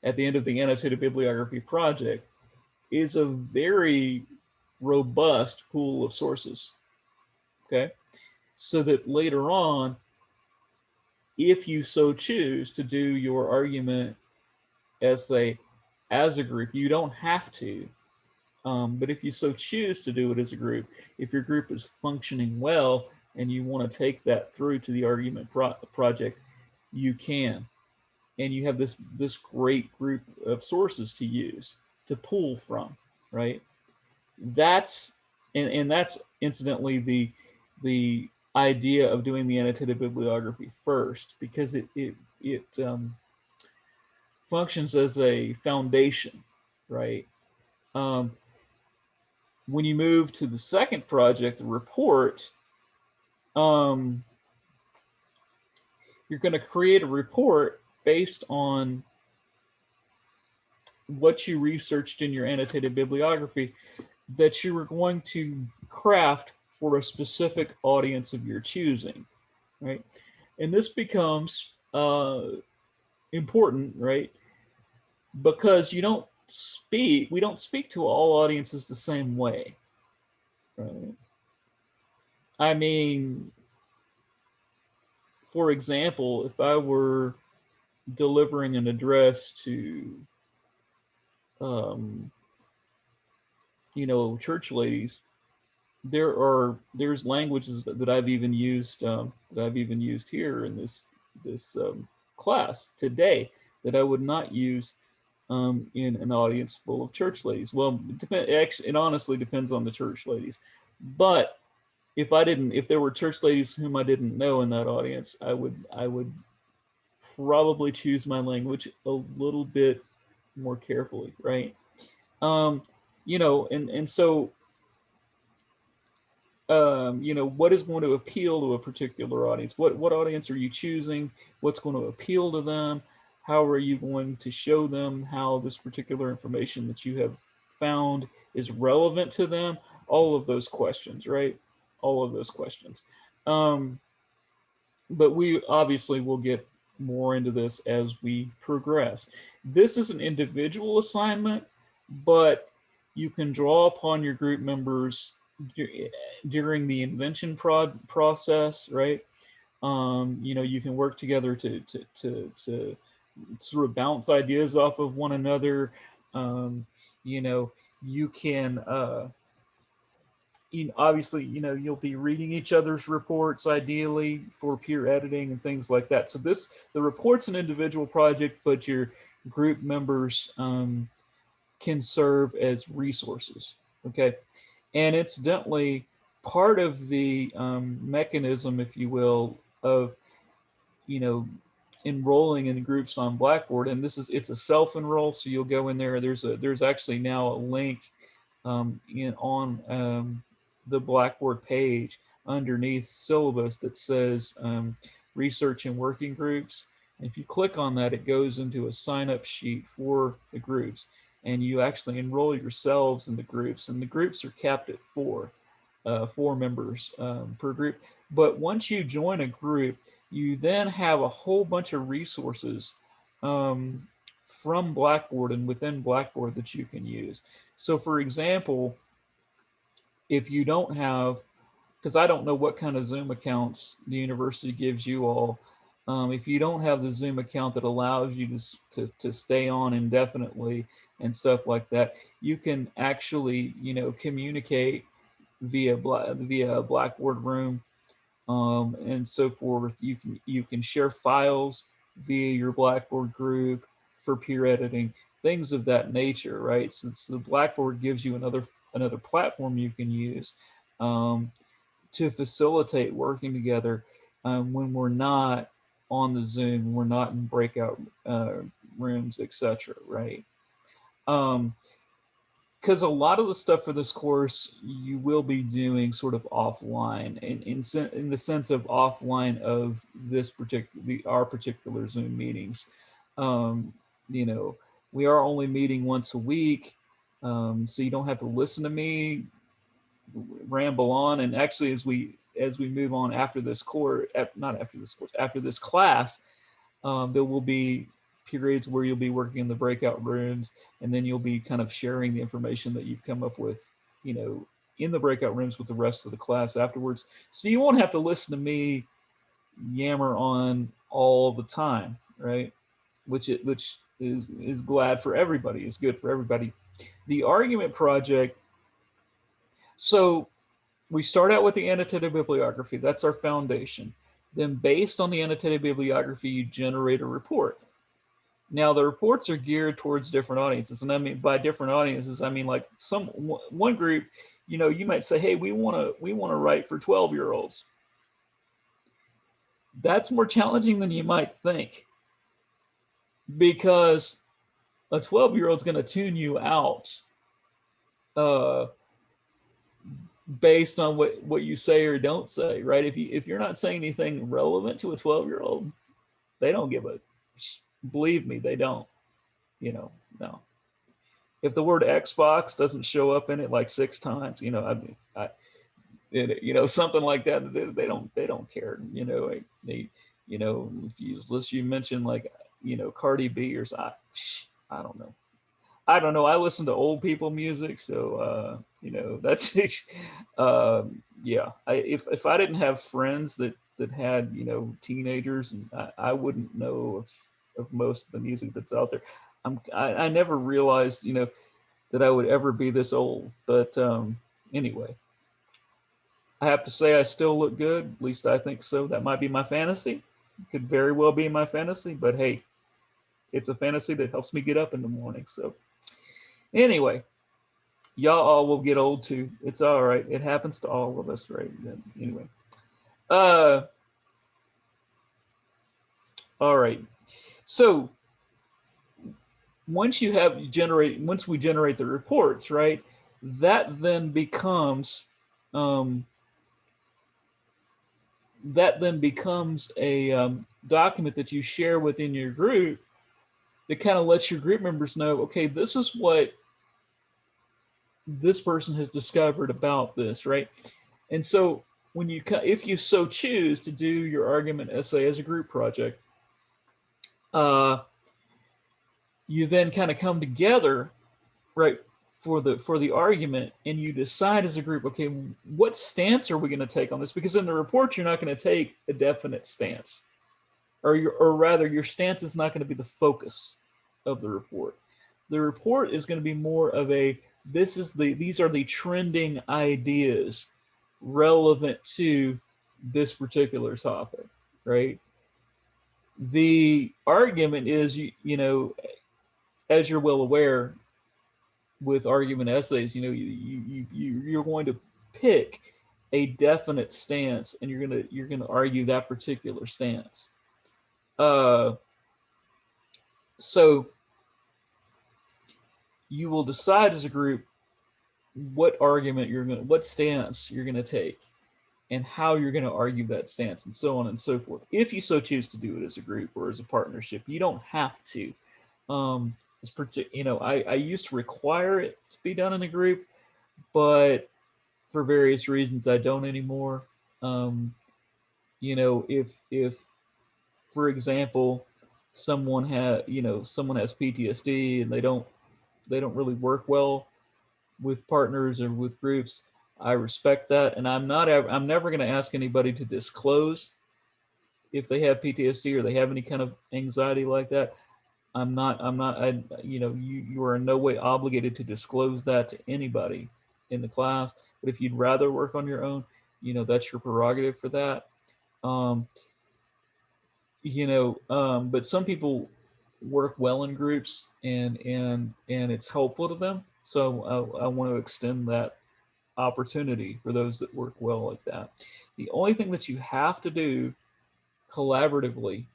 at the end of the annotated bibliography project, is a very robust pool of sources, okay, so that later on, if you so choose to do your argument essay as a group, you don't have to. But if you so choose to do it as a group, if your group is functioning well and you want to take that through to the argument project, you can. And you have this great group of sources to use, to pull from, right? That's and that's incidentally the idea of doing the annotated bibliography first, because it functions as a foundation, right? Um, when you move to the second project, the report, um, you're going to create a report based on what you researched in your annotated bibliography that you were going to craft for a specific audience of your choosing, right? And this becomes important, right? Because we don't speak to all audiences the same way, right? I mean, for example, if I were delivering an address to, um, church ladies, there's languages that I've even used here in this class today that I would not use in an audience full of church ladies. Well, actually, it honestly depends on the church ladies. But if there were church ladies whom I didn't know in that audience, I would probably choose my language a little bit more carefully, right? Um, and so what is going to appeal to a particular audience? What audience are you choosing? What's going to appeal to them? How are you going to show them how this particular information that you have found is relevant to them? All of those questions, right? All of those questions. Um, but we obviously will get more into this as we progress. This is an individual assignment, but you can draw upon your group members during the invention process, right? You can work together to sort of bounce ideas off of one another. you know, you can obviously, you'll be reading each other's reports ideally for peer editing and things like that. So the report's an individual project, but your group members can serve as resources. Okay. And incidentally, part of the mechanism, if you will, of you know enrolling in groups on Blackboard, and it's a self-enroll, so you'll go in there. There's actually now a link in on the Blackboard page underneath syllabus that says research and working groups. And if you click on that, it goes into a sign-up sheet for the groups, and you actually enroll yourselves in the groups, and the groups are capped at four members per group. But once you join a group, you then have a whole bunch of resources um, from Blackboard and within Blackboard that you can use. So, for example, if you don't have, because I don't know what kind of Zoom accounts the university gives you all, if you don't have the Zoom account that allows you to stay on indefinitely and stuff like that, you can actually, communicate via Blackboard Room and so forth. You can share files via your Blackboard group for peer editing, things of that nature, right? Since the Blackboard gives you another platform you can use to facilitate working together when we're not on the Zoom, we're not in breakout rooms, etc. Right? Um, because a lot of the stuff for this course you will be doing sort of offline, in the sense of offline of our particular Zoom meetings. Um, you know, we are only meeting once a week, so you don't have to listen to me ramble on. And actually, as we move on after this course, not after this course, after this class, there will be periods where you'll be working in the breakout rooms, and then you'll be kind of sharing the information that you've come up with, in the breakout rooms with the rest of the class afterwards. So you won't have to listen to me yammer on all the time, right? Which is glad for everybody, is good for everybody. The argument project. So we start out with the annotated bibliography. That's our foundation. Then, based on the annotated bibliography, you generate a report. Now, the reports are geared towards different audiences, and I mean by different audiences, I mean like one group. You might say, "Hey, we want to write for 12-year-olds." That's more challenging than you might think, because a 12-year-old is going to tune you out uh, based on what you say or don't say, right? If you're not saying anything relevant to a 12-year-old, they don't give a. Believe me, they don't. No. If the word Xbox doesn't show up in it like 6 times, I mean, something like that, they don't care. Unless you mention like, Cardi B or I don't know. I don't know. I listen to old people music, so that's yeah. If I didn't have friends that had teenagers, and I wouldn't know of most of the music that's out there. I never realized that I would ever be this old, but anyway, I have to say I still look good. At least I think so. That might be my fantasy. Could very well be my fantasy, but hey, it's a fantasy that helps me get up in the morning. So anyway, y'all all will get old too. It's all right. It happens to all of us, right? Anyway. Uh all right. So once we generate the reports, right? That then becomes um a document that you share within your group that kind of lets your group members know, okay, this is what this person has discovered about this, right? And so if you so choose to do your argument essay as a group project, you then kind of come together, right, for the argument, and you decide as a group, okay, what stance are we going to take on this? Because in the report, you're not going to take a definite stance, or rather, your stance is not going to be the focus of the report. The report is going to be more of a, these are the trending ideas relevant to this particular topic, right? The argument is, as you're well aware, with argument essays, you're going to pick a definite stance, and you're gonna argue that particular stance. Uh, so you will decide as a group what stance you're gonna take, and how you're gonna argue that stance, and so on and so forth. If you so choose to do it as a group or as a partnership, you don't have to. I used to require it to be done in a group, but for various reasons I don't anymore. Um, if for example someone has PTSD and they don't really work well with partners or with groups, I respect that, and I'm never going to ask anybody to disclose if they have PTSD or they have any kind of anxiety like that. You are in no way obligated to disclose that to anybody in the class. But if you'd rather work on your own, that's your prerogative for that. Um, but some people work well in groups, and it's helpful to them. So I want to extend that opportunity for those that work well like that. The only thing that you have to do collaboratively,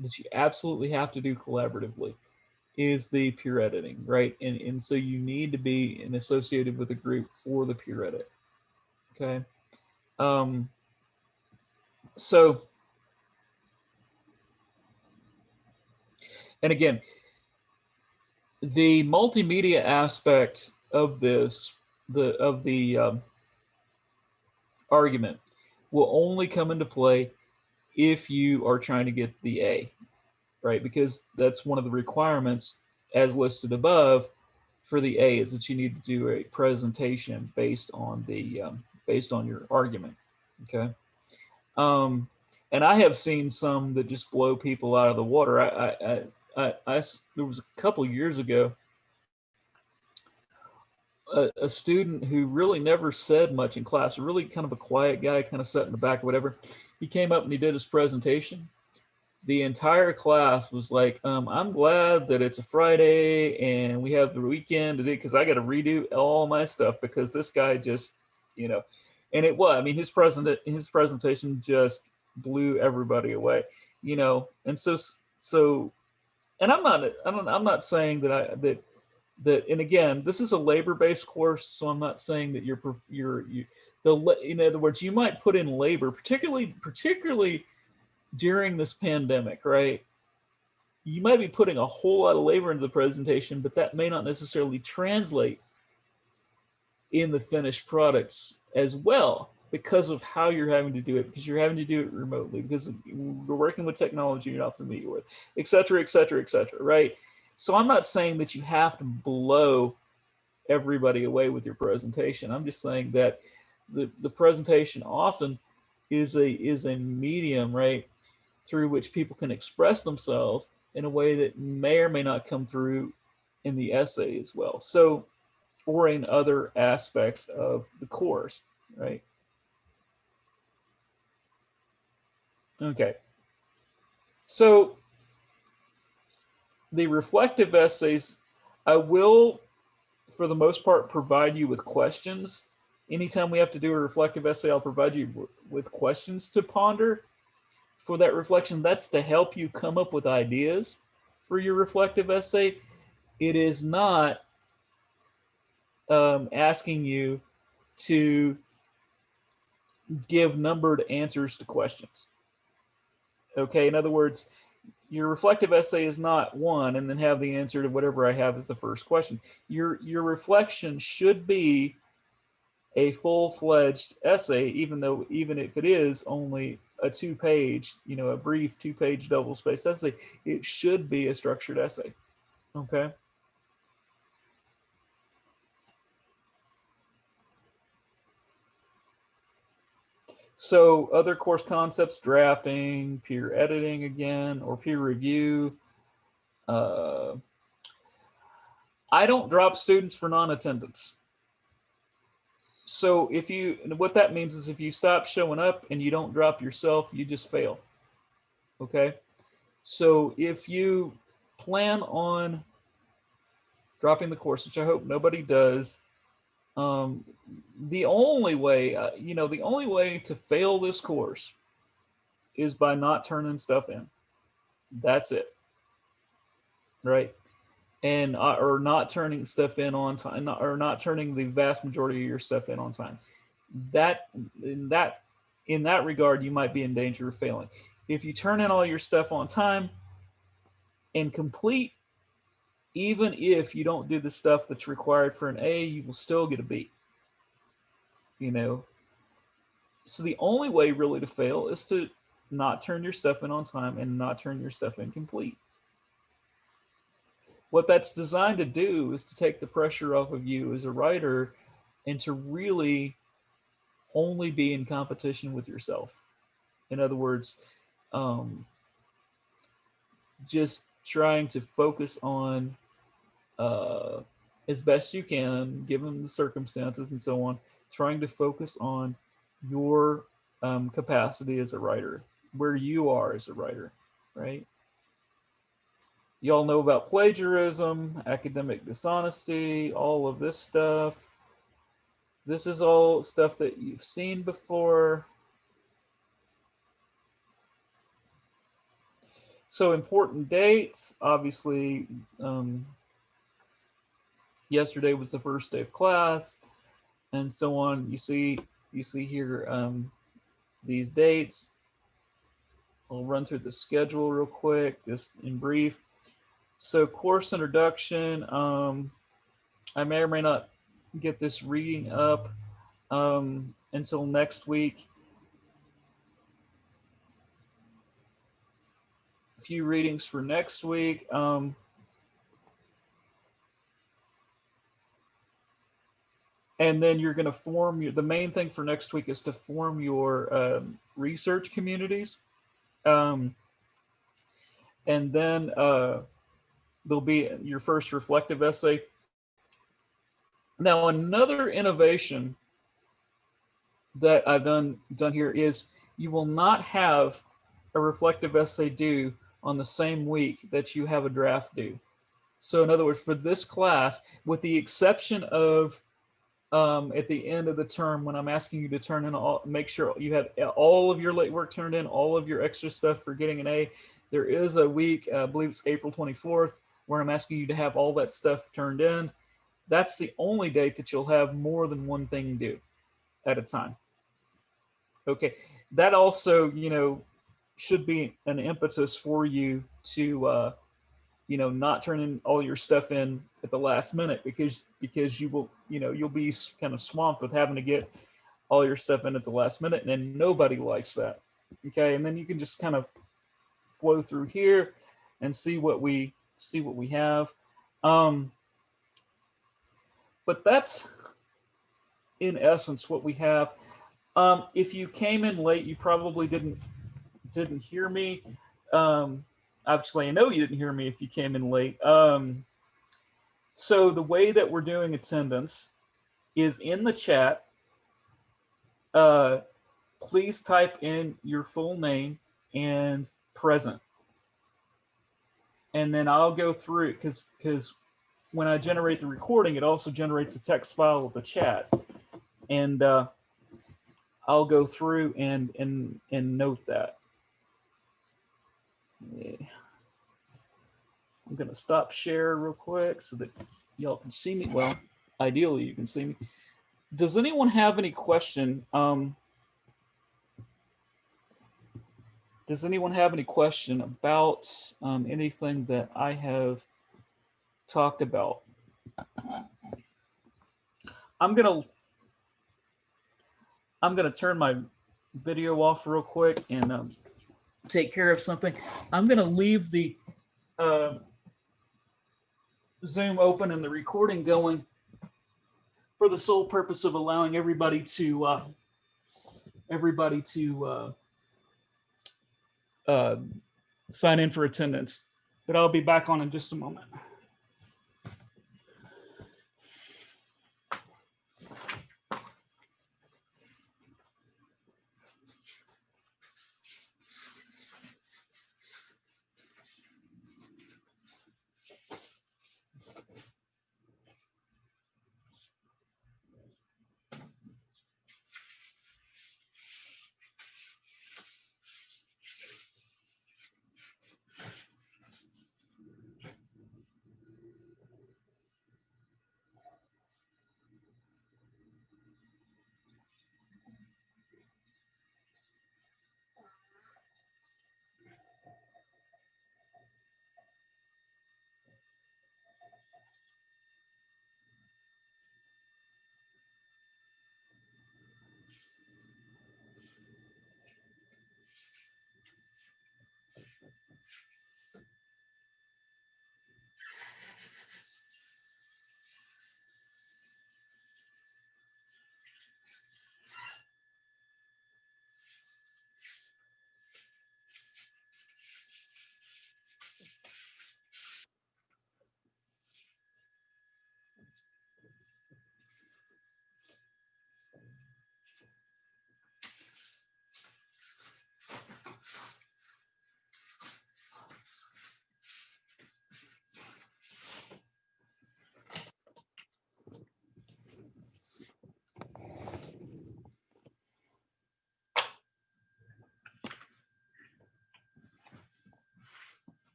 that you absolutely have to do collaboratively, is the peer editing, right? And so you need to be associated with a group for the peer edit. Okay. Um, so, and again, the multimedia aspect of the argument will only come into play if you are trying to get the A, right? Because that's one of the requirements as listed above for the A, is that you need to do a presentation based on your argument. Okay. Um, and I have seen some that just blow people out of the water. There was a couple years ago, a student who really never said much in class, really kind of a quiet guy, kind of sat in the back or whatever. He came up and he did his presentation. The entire class was like, I'm glad that it's a Friday and we have the weekend to do, because I got to redo all my stuff because this guy just, you know, and it was, I mean, his presentation just blew everybody away, and and I'm not saying and again, this is a labor-based course, so I'm not saying that in other words, you might put in labor, particularly during this pandemic, right? You might be putting a whole lot of labor into the presentation, but that may not necessarily translate in the finished products as well, because of how you're having to do it, because you're having to do it remotely, because we're working with technology you're not familiar with, et cetera, et cetera, et cetera, right? So I'm not saying that you have to blow everybody away with your presentation. I'm just saying that the presentation often is a medium, right, through which people can express themselves in a way that may or may not come through in the essay as well. So, or in other aspects of the course, right? Okay. So the reflective essays, I will, for the most part, provide you with questions. Anytime we have to do a reflective essay, I'll provide you with questions to ponder for that reflection. That's to help you come up with ideas for your reflective essay. It is not asking you to give numbered answers to questions. Okay, in other words, your reflective essay is not one and then have the answer to whatever I have as the first question. Your reflection should be a full-fledged essay, even if it is only a 2-page, a brief 2-page double-spaced essay. It should be a structured essay. Okay. So other course concepts: drafting, peer editing again, or peer review. Uh, I don't drop students for non-attendance. So what that means is if you stop showing up and you don't drop yourself, you just fail. Okay. So if you plan on dropping the course, which I hope nobody does, the only way, the only way to fail this course is by not turning stuff in. That's it. Right. And or not turning stuff in on time, or not turning the vast majority of your stuff in on time. That in that regard, you might be in danger of failing. If you turn in all your stuff on time and complete, even if you don't do the stuff that's required for an A, you will still get a B. So the only way really to fail is to not turn your stuff in on time and not turn your stuff in complete. What that's designed to do is to take the pressure off of you as a writer and to really only be in competition with yourself. In other words, just trying to focus on, as best you can, given the circumstances and so on, trying to focus on your capacity as a writer, where you are as a writer, right? You all know about plagiarism, academic dishonesty, all of this stuff. This is all stuff that you've seen before. So important dates, obviously, yesterday was the first day of class, and so on. You see here these dates. I'll run through the schedule real quick, just in brief. So course introduction, I may or may not get this reading up until next week. A few readings for next week. And then you're going to form the main thing for next week is to form your research communities. And then there'll be your first reflective essay. Now, another innovation that I've done here is you will not have a reflective essay due on the same week that you have a draft due. So in other words, for this class, with the exception of at the end of the term, when I'm asking you to turn in make sure you have all of your late work turned in, all of your extra stuff for getting an A, there is a week, I believe it's April 24th, where I'm asking you to have all that stuff turned in. That's the only date that you'll have more than one thing due at a time. Okay, that also, should be an impetus for you to, not turn in all your stuff in at the last minute, because you will, you'll be kind of swamped with having to get all your stuff in at the last minute, and nobody likes that. Okay, and then you can just kind of flow through here and see what we have. But that's in essence what we have. If you came in late, you probably didn't hear me. Actually, I know you didn't hear me if you came in late. So the way that we're doing attendance is in the chat. Please type in your full name and present. And then I'll go through it, because when I generate the recording, it also generates a text file of the chat. And I'll go through and note that. I'm going to stop share real quick so that y'all can see me. Well, ideally you can see me. Does anyone have any question? Does anyone have any question about anything that I have talked about? I'm gonna turn my video off real quick and take care of something. I'm gonna leave the Zoom open and the recording going for the sole purpose of allowing everybody to sign in for attendance. But I'll be back on in just a moment.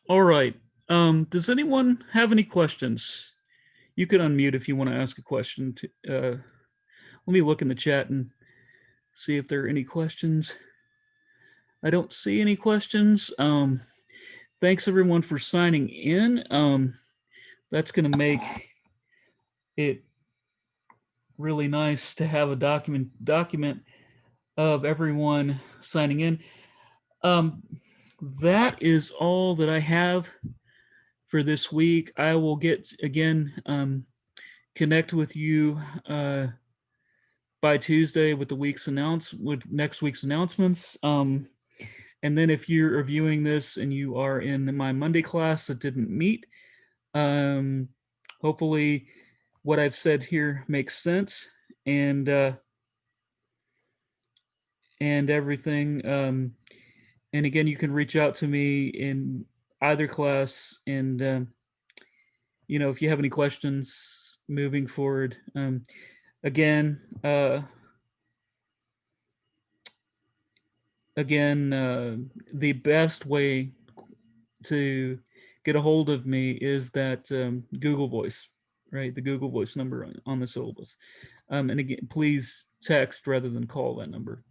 All right. Does anyone have any questions? You can unmute if you want to ask a question. Let me look in the chat and see if there are any questions. I don't see any questions. Thanks everyone for signing in. That's going to make it really nice to have a document of everyone signing in. That is all that I have for this week. I will get again connect with you by Tuesday with next week's announcements. And then if you're reviewing this and you are in my Monday class that didn't meet, hopefully what I've said here makes sense and everything. And again, you can reach out to me in either class, and if you have any questions moving forward. Again, the best way to get a hold of me is that Google Voice, right? The Google Voice number on the syllabus. And again, please text rather than call that number.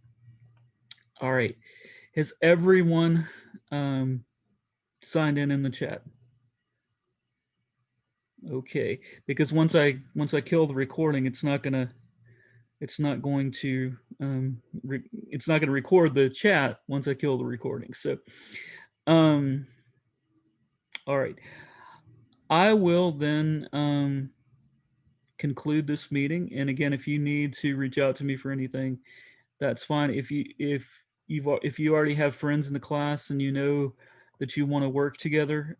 All right. Has everyone signed in the chat? Okay, because once I kill the recording, it's not going to record the chat once I kill the recording. So, all right, I will then conclude this meeting. And again, if you need to reach out to me for anything, that's fine. If you already have friends in the class and you know that you want to work together,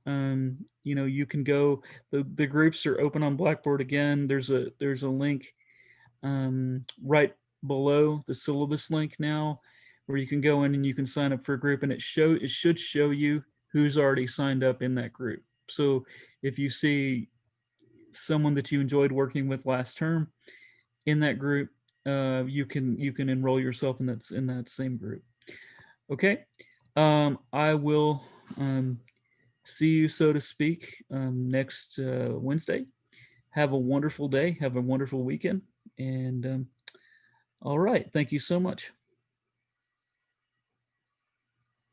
you can go. The groups are open on Blackboard again. There's a link right below the syllabus link now, where you can go in and you can sign up for a group, and it should show you who's already signed up in that group. So if you see someone that you enjoyed working with last term in that group, you can enroll yourself in that same group. Okay, I will see you, so to speak, next Wednesday. Have a wonderful day. Have a wonderful weekend. And all right, thank you so much.